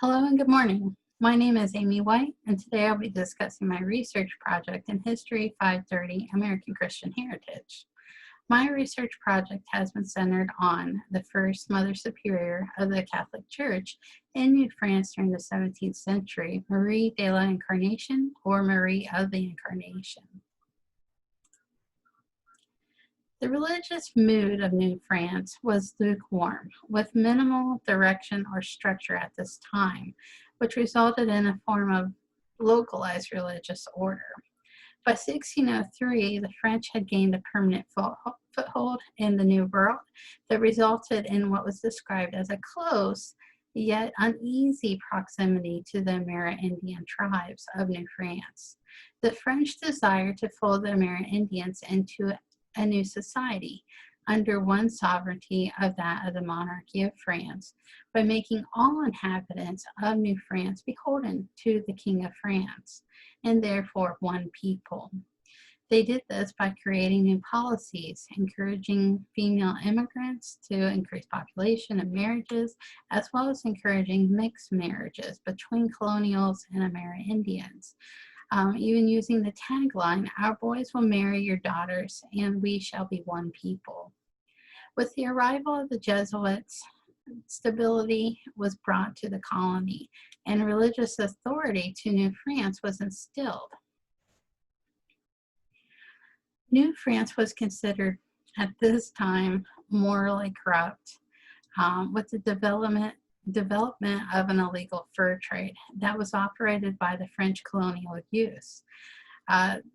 Hello and good morning. My name is Amy White, and today I'll be discussing my research project in History 530 American Christian Heritage. My research project has been centered on the first Mother Superior of the Catholic Church in New France during the 17th century, Marie de la Incarnation, or Marie of the Incarnation. The religious mood of New France was lukewarm, with minimal direction or structure at this time, which resulted in a form of localized religious order. By 1603, the French had gained a permanent foothold in the New World that resulted in what was described as a close yet uneasy proximity to the Amerindian tribes of New France. The French desired to fold the Amerindians into a new society under one sovereignty of that of the monarchy of France by making all inhabitants of New France beholden to the King of France and therefore one people. They did this by creating new policies, encouraging female immigrants to increase population and marriages, as well as encouraging mixed marriages between colonials and Amerindians. Even using the tagline, "Our boys will marry your daughters, and we shall be one people." With the arrival of the Jesuits, stability was brought to the colony, and religious authority to New France was instilled. New France was considered at this time morally corrupt, with the development of an illegal fur trade that was operated by the French colonial use.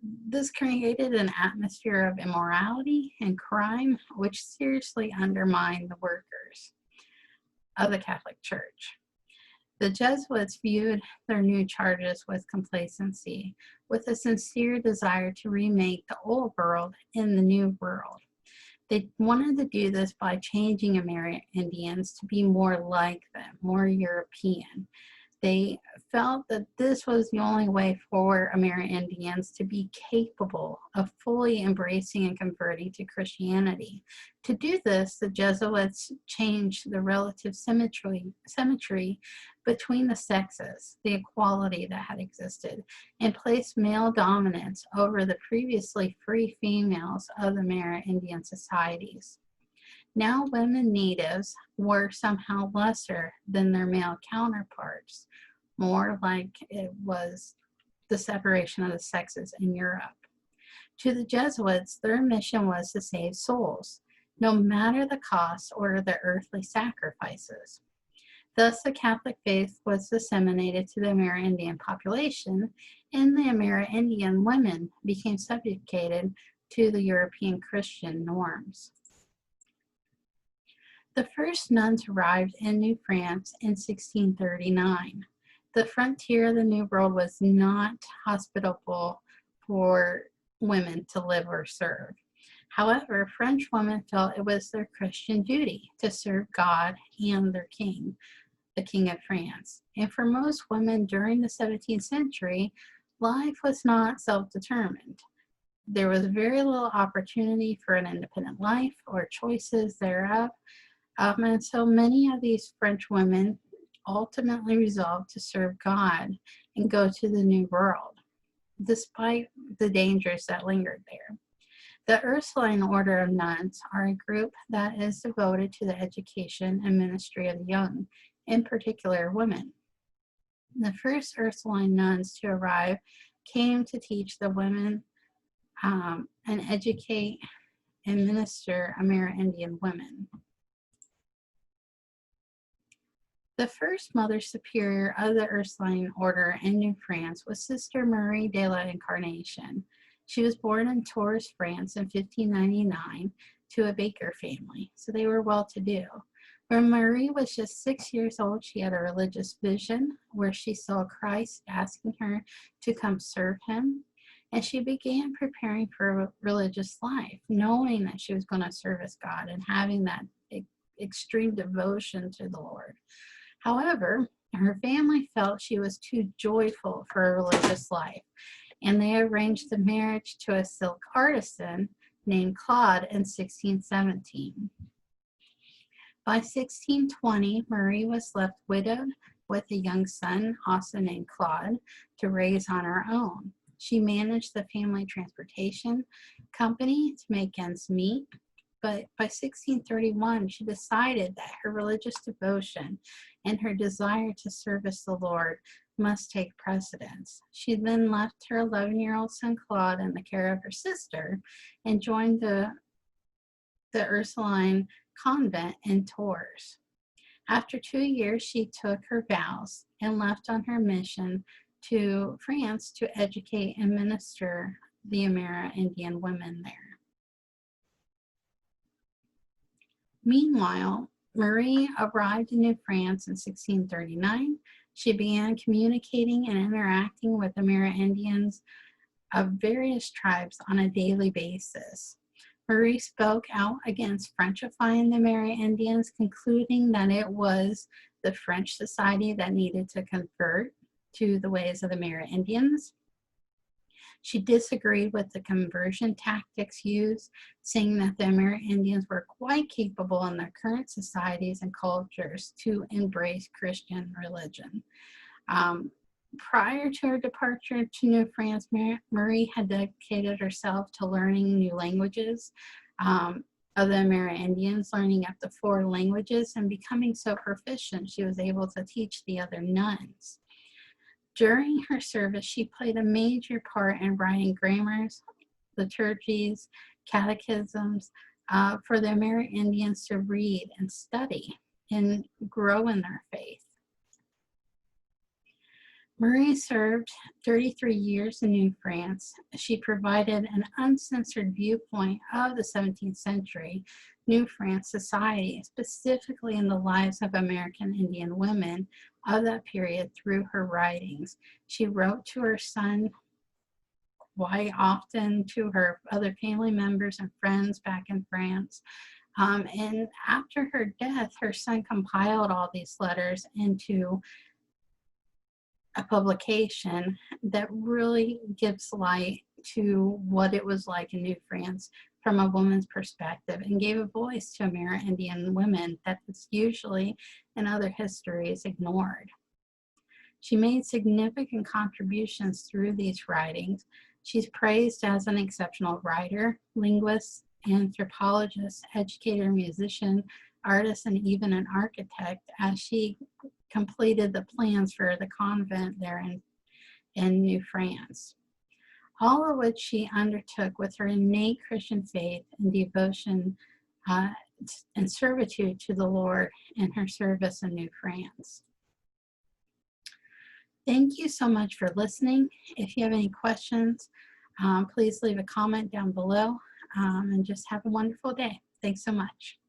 This created an atmosphere of immorality and crime, which seriously undermined the workers of the Catholic Church. The Jesuits viewed their new charges with complacency, with a sincere desire to remake the old world in the new world. They wanted to do this by changing Amerindians to be more like them, more European. They felt that this was the only way for Amerindians to be capable of fully embracing and converting to Christianity. To do this, the Jesuits changed the relative symmetry between the sexes, the equality that had existed, and placed male dominance over the previously free females of the Amerindian societies. Now women natives were somehow lesser than their male counterparts, more like it was the separation of the sexes in Europe. To the Jesuits, their mission was to save souls, no matter the cost or the earthly sacrifices. Thus, the Catholic faith was disseminated to the Amerindian population, and the Amerindian women became subjugated to the European Christian norms. The first nuns arrived in New France in 1639. The frontier of the New World was not hospitable for women to live or serve. However, French women felt it was their Christian duty to serve God and their king, the King of France. And for most women during the 17th century, life was not self-determined. There was very little opportunity for an independent life or choices thereof. And so many of these French women ultimately resolved to serve God and go to the New World, despite the dangers that lingered there. The Ursuline Order of Nuns are a group that is devoted to the education and ministry of the young, in particular women. The first Ursuline nuns to arrive came to teach the women and educate and minister Amerindian women. The first Mother Superior of the Ursuline Order in New France was Sister Marie de la Incarnation. She was born in Tours, France in 1599 to a baker family, so they were well-to-do. When Marie was just 6 years old, she had a religious vision where she saw Christ asking her to come serve him, and she began preparing for a religious life, knowing that she was going to service God and having that extreme devotion to the Lord. However, her family felt she was too joyful for a religious life, and they arranged the marriage to a silk artisan named Claude in 1617. By 1620, Marie was left widowed, with a young son, also named Claude, to raise on her own. She managed the family transportation company to make ends meet, but by 1631, she decided that her religious devotion and her desire to service the Lord must take precedence. She then left her 11-year-old son Claude in the care of her sister and joined the Ursuline convent in Tours. After 2 years, she took her vows and left on her mission to France to educate and minister the Amerindian women there. Meanwhile, Marie arrived in New France in 1639. She began communicating and interacting with Amerindians of various tribes on a daily basis. Marie spoke out against Frenchifying the Amerindians, concluding that it was the French society that needed to convert to the ways of the Amerindians. She disagreed with the conversion tactics used, saying that the Amerindians were quite capable in their current societies and cultures to embrace Christian religion. Prior to her departure to New France, Marie had dedicated herself to learning new languages of the Amerindians, learning up to 4 languages, and becoming so proficient she was able to teach the other nuns. During her service, she played a major part in writing grammars, liturgies, catechisms for the Amerindians to read and study and grow in their faith. Marie served 33 years in New France. She provided an uncensored viewpoint of the 17th century New France society, specifically in the lives of American Indian women of that period through her writings. She wrote to her son quite often, to her other family members and friends back in France. And after her death, her son compiled all these letters into a publication that really gives light to what it was like in New France from a woman's perspective and gave a voice to Amerindian women that is usually in other histories ignored. She made significant contributions through these writings. She's praised as an exceptional writer, linguist, anthropologist, educator, musician, artist, and even an architect, as she completed the plans for the convent there in New France. All of which she undertook with her innate Christian faith and devotion and servitude to the Lord in her service in New France. Thank you so much for listening. If you have any questions, please leave a comment down below, and just have a wonderful day. Thanks so much.